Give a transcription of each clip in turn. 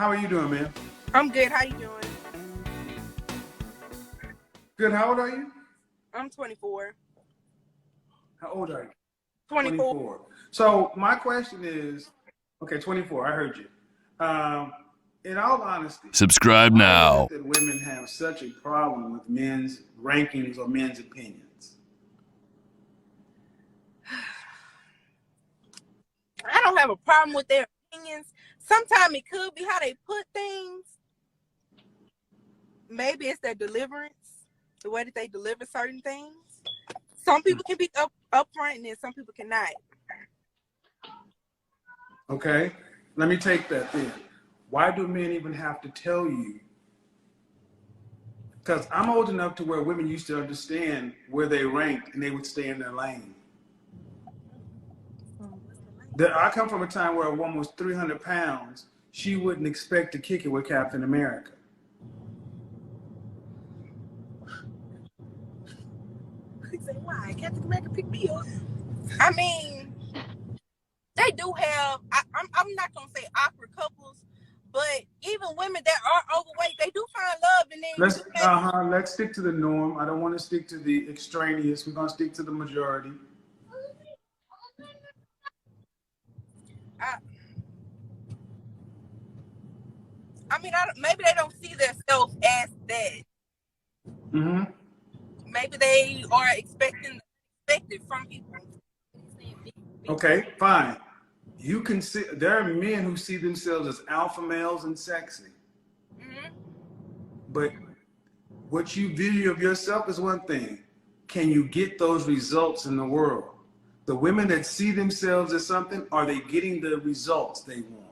How are you doing, man? I'm good. How you doing? Good. How old are you? I'm 24. How old are you? 24. 24. So my question is, okay, 24. I heard you. In all honesty, Subscribe why now. is it that women have such a problem with men's rankings or men's opinions? I don't have a problem with their opinions. Sometimes it could be how they put things. Maybe it's their deliverance, the way that they deliver certain things. Some people can be upfront and then some people cannot. Okay, let me take that then. Why do men even have to tell you? Because I'm old enough to where women used to understand where they ranked and they would stay in their lane. I come from a time where a woman was 300 pounds. She wouldn't expect to kick it with Captain America. Say, why? Captain America pick me up. I mean, they do have, I'm not going to say awkward couples, but even women that are overweight, they do find love. And then let's stick to the norm. I don't want to stick to the extraneous. We're going to stick to the majority. Maybe they don't see themselves as that. Mm-hmm. Maybe they are expected from people. Okay, fine. You can see there are men who see themselves as alpha males and sexy. Mm-hmm. But what you view of yourself is one thing. Can you get those results in the world? The women that see themselves as something, are they getting the results they want?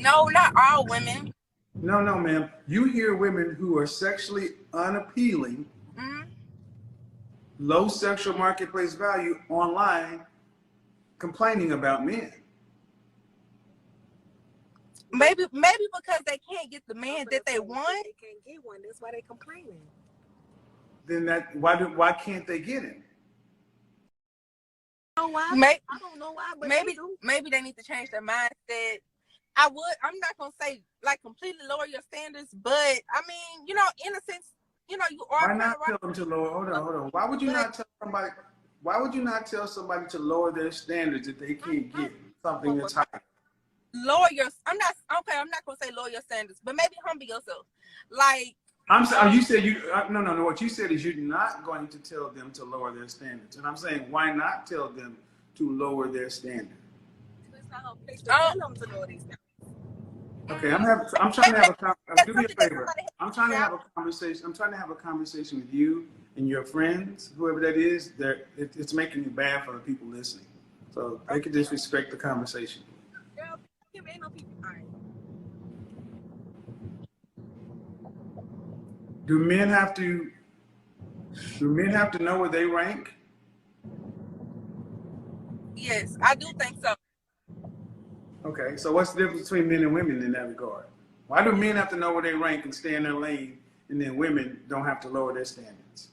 No, not all women. No, ma'am. You hear women who are sexually unappealing, low sexual marketplace value online complaining about men. Maybe because they can't get the man that they want. They can't get one. That's why they complaining. Then why can't they get him? Why? I don't know why, but maybe they need to change their mindset. I'm not gonna say like completely lower your standards, but I mean, in a sense, you are. Why not tell them to lower? Hold on. Why would you not tell somebody? Why would you not tell somebody to lower their standards if they can't get something that's high? I'm not gonna say lower your standards, but maybe humble yourself. Like you said no. What you said is you're not going to tell them to lower their standards, and I'm saying why not tell them to lower their standards? It's not her place to tell them to lower their standards. Okay, I'm trying to have a do me a favor. I'm trying to have a conversation. I'm trying to have a conversation with you and your friends, whoever that is. It's making it bad for the people listening. So they can disrespect the conversation. Girl, ain't no people. All right. Do men have to know where they rank? Yes, I do think so. Okay, so what's the difference between men and women in that regard? Why do men have to know where they rank and stay in their lane, and then women don't have to lower their standards?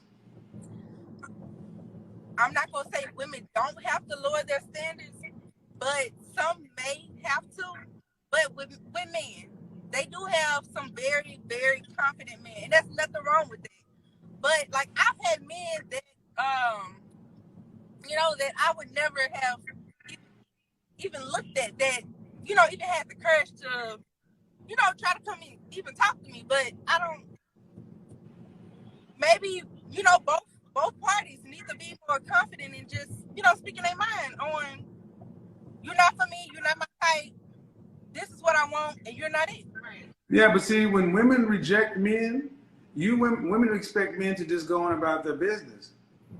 I'm not going to say women don't have to lower their standards, but some may have to. But with men, they do have some very, very confident men, and there's nothing wrong with that. But like I've had men that, that I would never have even looked at that, even had the courage to, try to come and even talk to me. But I don't. Maybe both parties need to be more confident and just speaking their mind on, you're not for me, you're not my type. This is what I want, and you're not it. Right. Yeah, but see, when women reject men, women expect men to just go on about their business.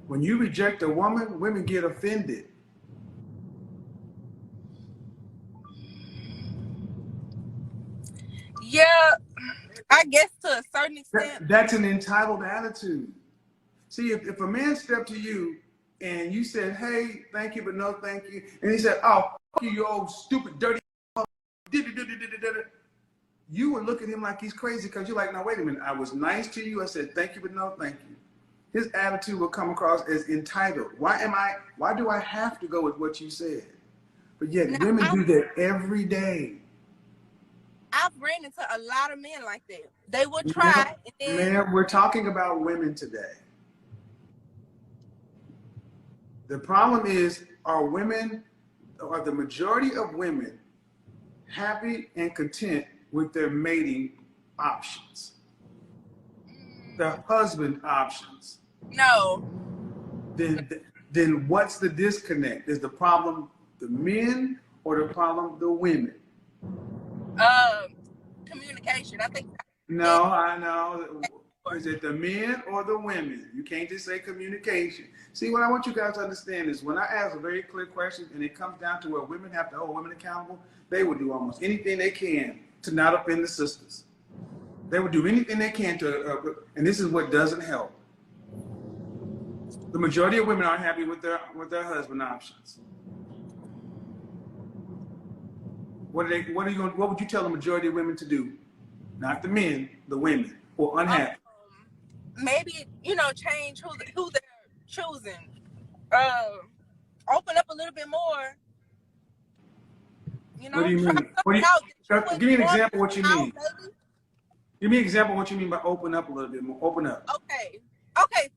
When you reject a woman, women get offended. Yeah, I guess to a certain extent. That's an entitled attitude. See, if a man stepped to you and you said, hey, thank you, but no thank you, and he said, oh, fuck you, you old stupid, dirty, you would look at him like he's crazy because you're like, no, wait a minute, I was nice to you, I said thank you, but no thank you. His attitude will come across as entitled. Why do I have to go with what you said? But yet women do that every day. ran into a lot of men like that. They would try, and then Man, we're talking about women today. The problem is, are the majority of women happy and content with their mating options? The husband options? no. Then what's the disconnect? Is the problem the men or the problem the women? Communication. I think. No, I know. Is it the men or the women? You can't just say communication. See, what I want you guys to understand is when I ask a very clear question and it comes down to where women have to hold women accountable, they will do almost anything they can to not offend the sisters. They will do anything they can to, and this is what doesn't help. The majority of women aren't happy with their husband options. What would you tell the majority of women to do? Not the men, the women, who are unhappy. Maybe, change who they're choosing. Open up a little bit more. What do you mean? Give me an example of what you mean. Give me an example of what you mean by open up a little bit more. Open up. Okay.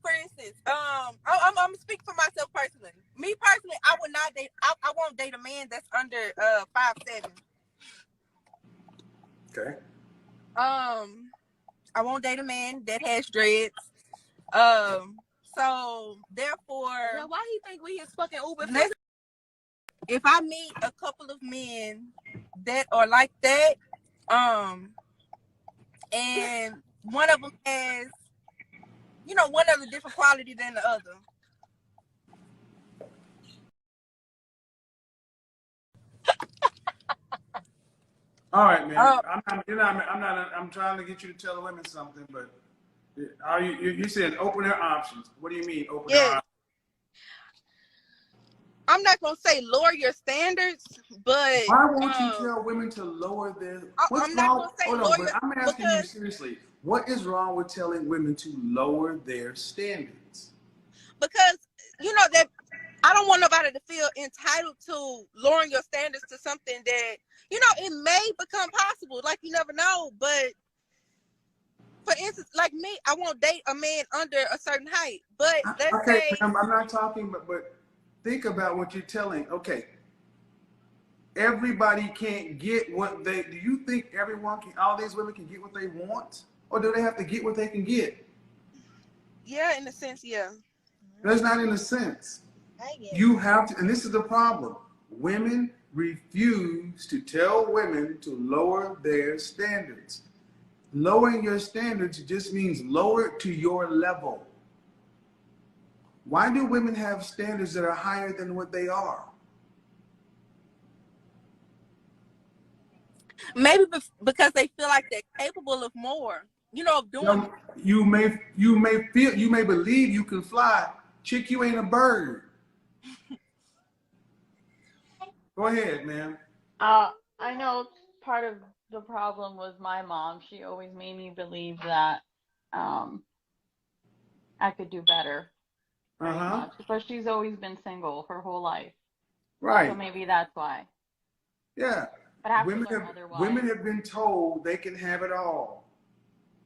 For instance, I'm gonna speak for myself personally. Me personally, I would not date. I won't date a man that's under 5'7". Okay. I won't date a man that has dreads. So therefore, well, why he think we his fucking Uber? If I meet a couple of men that are like that, and one of them has, one of the different quality than the other. All right, man. I'm trying to get you to tell the women something, but are you said open their options? What do you mean open their options? I'm not gonna say lower your standards, but why won't you tell women to lower their? What's wrong? Hold on, but I'm asking you seriously. What is wrong with telling women to lower their standards? Because that I don't want nobody to feel entitled to lowering your standards to something that it may become possible. Like, you never know. But for instance, like me, I won't date a man under a certain height. But let's say I'm not talking, but think about what you're telling. Okay, everybody can't get what they. Do you think all these women can get what they want, or do they have to get what they can get? Yeah, in a sense, yeah. That's not in a sense. You have to, and this is the problem. Women refuse to tell women to lower their standards. Lowering your standards just means lower it to your level. Why do women have standards that are higher than what they are? Maybe because they feel like they're capable of more. Of doing. You may believe you can fly. Chick, you ain't a bird. Go ahead, man. I know part of the problem was my mom. She always made me believe that I could do better. Much. But she's always been single her whole life. Right. So maybe that's why. Yeah. But women have been told they can have it all.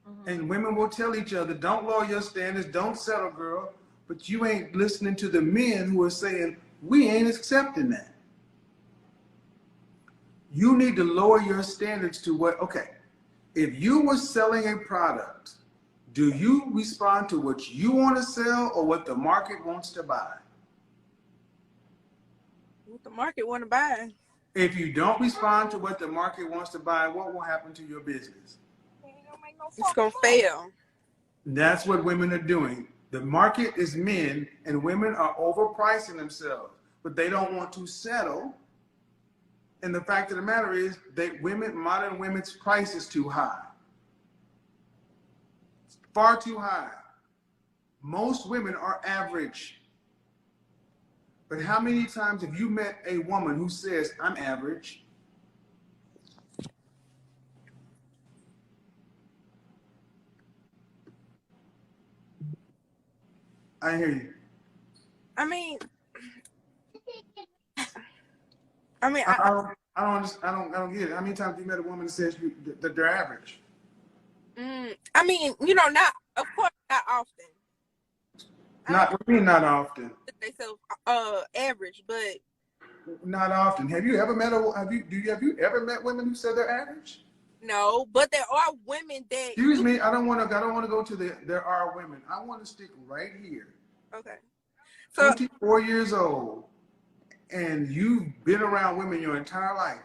Mm-hmm. And women will tell each other, don't lower your standards, don't settle, girl. But you ain't listening to the men who are saying, we ain't accepting that. You need to lower your standards to what, okay, if you were selling a product, do you respond to what you want to sell or what the market wants to buy? What the market want to buy. If you don't respond to what the market wants to buy, what will happen to your business? It's going to fail. That's what women are doing. The market is men, and women are overpricing themselves, but they don't want to settle. And the fact of the matter is that modern women's price is too high. It's far too high. Most women are average. But how many times have you met a woman who says, I'm average? I hear you. I mean, I don't get it. How many times have you met a woman that says that they're average? I mean, not, of course, not often. Not, what do you mean not often? They self average, but Not often. Have you ever met have you ever met women who said they're average? no. But there are women that. Excuse me, I don't want to go to there are women. I want to stick right here. Okay. So 24 years old, and you've been around women your entire life.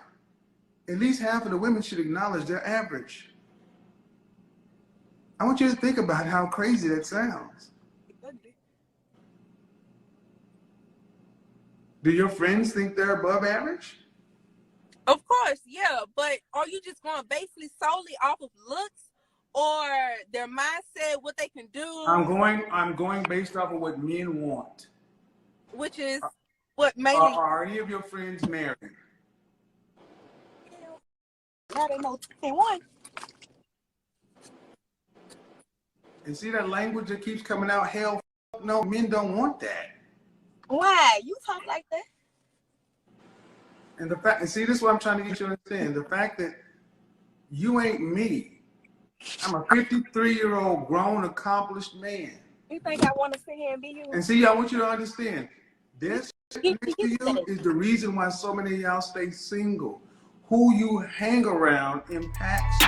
At least half of the women should acknowledge they're average. I want you to think about how crazy that sounds. Do your friends think they're above average? of course, yeah. But are you just going basically solely off of looks or their mindset, what they can do? I'm going based off of what men want. Which is what mainly. Are any of your friends married? Now they know 21. And see that language that keeps coming out? Hell no, men don't want that. Why? You talk like that? And see, this is what I'm trying to get you to understand. The fact that you ain't me. I'm a 53-year-old grown, accomplished man. You think I want to sit here and be you? And see, I want you to understand, this next to you is the reason why so many of y'all stay single. Who you hang around impacts